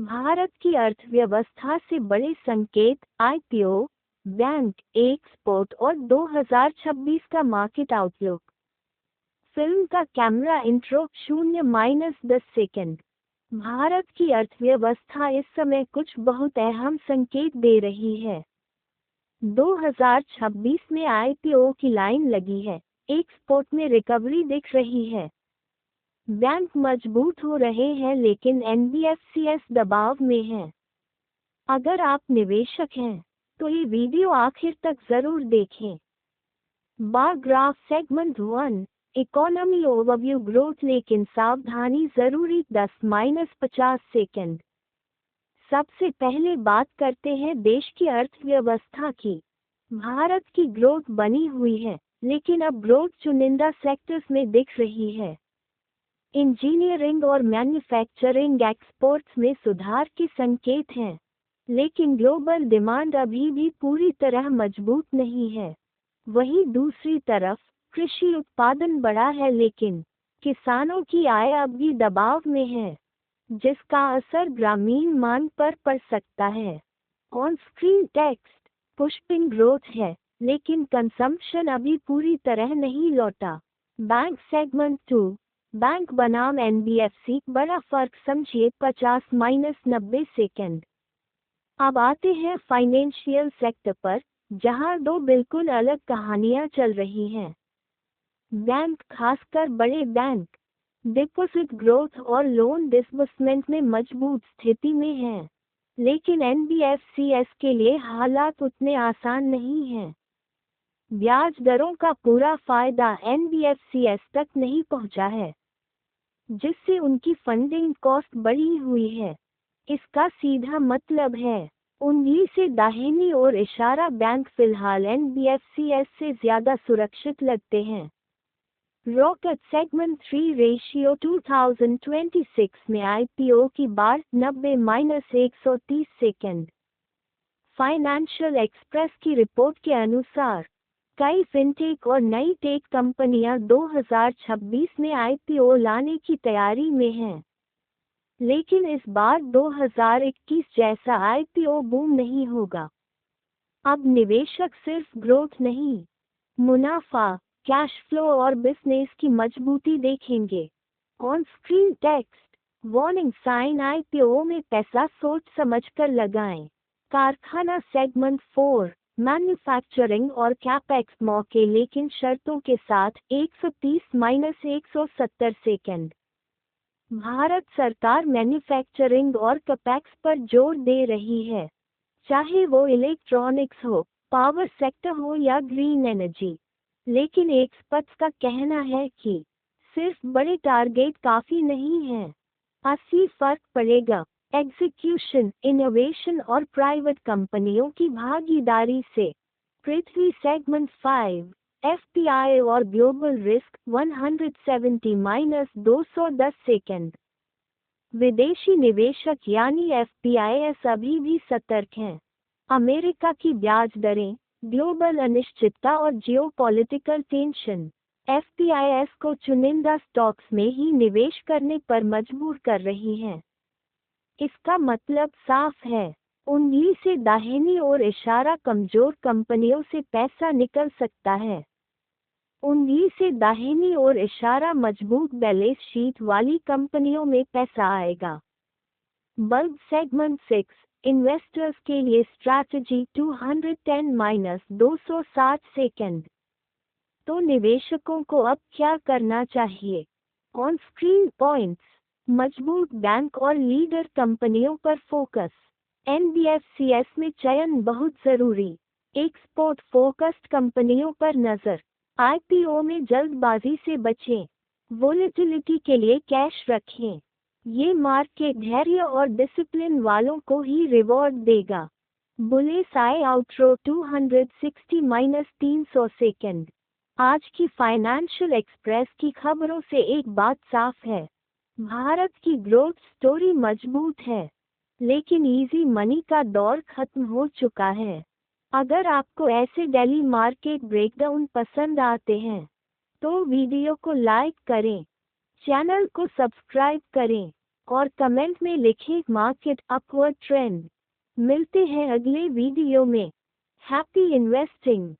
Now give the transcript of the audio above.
भारत की अर्थव्यवस्था से बड़े संकेत, आईपीओ, बैंक, एक्सपोर्ट और 2026 का मार्केट आउटलुक। फिल्म का कैमरा इंट्रो 0-10 सेकंड। भारत की अर्थव्यवस्था इस समय कुछ बहुत अहम संकेत दे रही है। 2026 में आईपीओ की लाइन लगी है, एक्सपोर्ट में रिकवरी दिख रही है, बैंक मजबूत हो रहे हैं, लेकिन एनबीएफसीएस दबाव में है। अगर आप निवेशक हैं तो ये वीडियो आखिर तक जरूर देखें। Bar graph segment 1, economy overview growth, लेकिन सावधानी जरूरी 10-50 सेकंड। सबसे पहले बात करते हैं देश की अर्थव्यवस्था की। भारत की ग्रोथ बनी हुई है, लेकिन अब ग्रोथ चुनिंदा सेक्टर्स में दिख रही है। इंजीनियरिंग और मैन्युफैक्चरिंग एक्सपोर्ट्स में सुधार के संकेत हैं, लेकिन ग्लोबल डिमांड अभी भी पूरी तरह मजबूत नहीं है। वहीं दूसरी तरफ कृषि उत्पादन बढ़ा है, लेकिन किसानों की आय अब भी दबाव में है, जिसका असर ग्रामीण मांग पर पड़ सकता है। On screen text, pushing growth है, लेकिन कंजम्पशन अभी पूरी तरह नहीं लौटा। बैंक सेगमेंट 2, बैंक बनाम एनबीएफसी, बड़ा फर्क समझिए 50-90 सेकंड। अब आते हैं फाइनेंशियल सेक्टर पर, जहां दो बिल्कुल अलग कहानियां चल रही हैं। बैंक, खासकर बड़े बैंक, डिपॉजिट ग्रोथ और लोन डिसबर्समेंट में मजबूत स्थिति में हैं, लेकिन एनबीएफसीएस के लिए हालात उतने आसान नहीं हैं। ब्याज दरों का पूरा फायदा एनबीएफसीएस तक नहीं पहुंचा है, जिससे उनकी फंडिंग कॉस्ट बढ़ी हुई है। इसका सीधा मतलब है उंगली से दाहिनी ओर इशारा, बैंक फिलहाल एनबीएफसीएस से ज्यादा सुरक्षित लगते हैं। रॉकेट सेगमेंट 3 रेशियो 2026 में आईपीओ की बार 90-130 सेकंड। फाइनेंशियल एक्सप्रेस की रिपोर्ट के अनुसार कई फिनटेक और नई टेक कंपनियां 2026 में आईपीओ लाने की तैयारी में हैं, लेकिन इस बार 2021 जैसा आईपीओ बूम नहीं होगा। अब निवेशक सिर्फ ग्रोथ नहीं, मुनाफा, कैश फ्लो और बिजनेस की मजबूती देखेंगे। On screen text, warning sign, IPO में पैसा सोच समझकर लगाएं। कारखाना सेगमेंट 4, मैन्युफैक्चरिंग और कैपेक्स मौके, लेकिन शर्तों के साथ 130-170 सेकंड। भारत सरकार मैन्युफैक्चरिंग और कैपेक्स पर जोर दे रही है, चाहे वो इलेक्ट्रॉनिक्स हो, पावर सेक्टर हो या ग्रीन एनर्जी। लेकिन एक्सपर्ट्स का कहना है कि सिर्फ बड़े टारगेट काफी नहीं है। 80 फर्क पड़ेगा एग्जीक्यूशन, इनोवेशन और प्राइवेट कंपनियों की भागीदारी से। पृथ्वी सेगमेंट 5, एफपीआई और ग्लोबल रिस्क 170-210 सेकंड। विदेशी निवेशक यानी एफपीआईएस अभी भी सतर्क हैं। अमेरिका की ब्याज दरें, ग्लोबल अनिश्चितता और जियोपॉलिटिकल टेंशन एफपीआईएस को चुनिंदा स्टॉक्स में ही निवेश करने पर मजबूर कर रही हैं। इसका मतलब साफ है, उंगली से दाहिनी ओर इशारा, कमजोर कंपनियों से पैसा निकल सकता है। उंगली से दाहिनी ओर इशारा, मजबूत बैलेंस शीट वाली कंपनियों में पैसा आएगा। बल्ब सेगमेंट 6, इन्वेस्टर्स के लिए स्ट्रैटेजी 210-260 सेकंड। तो निवेशकों को अब क्या करना चाहिए? ऑन स्क्रीन पॉइंट्स, मजबूत बैंक और लीडर कंपनियों पर फोकस। एनबीएफसीएस में चयन बहुत जरूरी। एक्सपोर्ट फोकस्ड कंपनियों पर नजर। आईपीओ में जल्दबाजी से बचें। वोलेटिलिटी के लिए कैश रखें। ये मार्केट धैर्य और डिसिप्लिन वालों को ही रिवॉर्ड देगा। बुलिश आई आउटरो 260-300 सेकंड। आज की फाइनेंशियल एक्सप्रेस की खबरों से एक बात साफ है, भारत की ग्रोथ स्टोरी मजबूत है, लेकिन इजी मनी का दौर खत्म हो चुका है। अगर आपको ऐसे डेली मार्केट ब्रेकडाउन पसंद आते हैं तो वीडियो को लाइक करें, चैनल को सब्सक्राइब करें और कमेंट में लिखें मार्केट अपवर्ड ट्रेंड। मिलते हैं अगले वीडियो में। Happy investing.